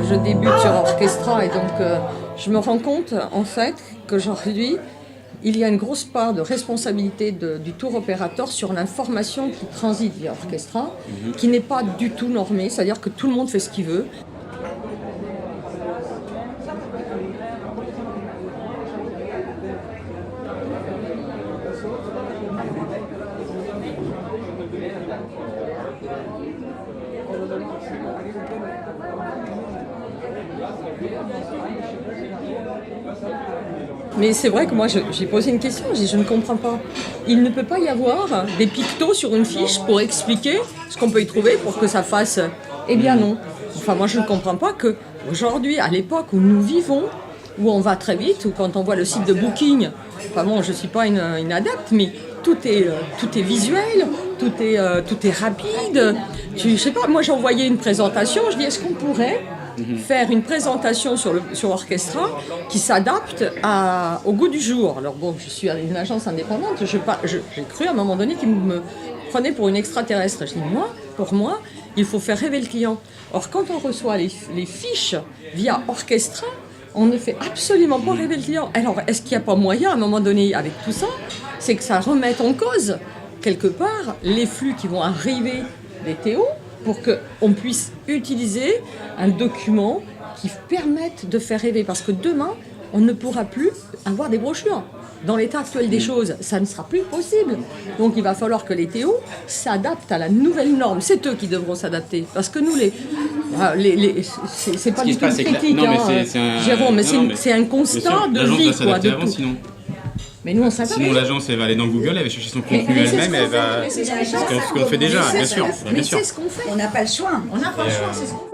je débute sur Orchestra et donc je me rends compte en fait qu'aujourd'hui il y a une grosse part de responsabilité du tour opérateur sur l'information qui transite via Orchestra, qui n'est pas du tout normée, c'est-à-dire que tout le monde fait ce qu'il veut. Mais c'est vrai que moi j'ai posé une question, j'ai dit je ne comprends pas. Il ne peut pas y avoir des pictos sur une fiche pour expliquer ce qu'on peut y trouver pour que ça fasse. Eh bien non. Enfin moi je ne comprends pas que aujourd'hui, à l'époque où nous vivons, où on va très vite, ou quand on voit le site de Booking, enfin bon je ne suis pas une adepte, mais tout est visuel, tout est rapide. Je sais pas, moi j'ai envoyé une présentation, je dis est-ce qu'on pourrait faire une présentation sur Orchestra qui s'adapte au goût du jour. Alors bon, je suis une agence indépendante, j'ai cru à un moment donné qu'ils me prenaient pour une extraterrestre. Je dis pour moi, il faut faire rêver le client. Or, quand on reçoit les fiches via Orchestra, on ne fait absolument pas rêver le client. Alors, est-ce qu'il n'y a pas moyen, à un moment donné, avec tout ça, c'est que ça remette en cause, quelque part, les flux qui vont arriver des TO, pour qu'on puisse utiliser un document qui permette de faire rêver. Parce que demain, on ne pourra plus avoir des brochures. Dans l'état actuel des choses, ça ne sera plus possible. Donc il va falloir que les TO s'adaptent à la nouvelle norme. C'est eux qui devront s'adapter. Parce que nous, c'est pas du tout une critique, Jérôme, mais c'est un constat de vie. De tout. Sinon. Mais nous, on s'adapte. Sinon, l'agence, elle va aller dans Google, elle va chercher son contenu elle-même, elle va... ce qu'on fait déjà, bien sûr. Mais c'est ce qu'on fait. On n'a pas le choix. On n'a pas le choix, c'est ce qu'on fait.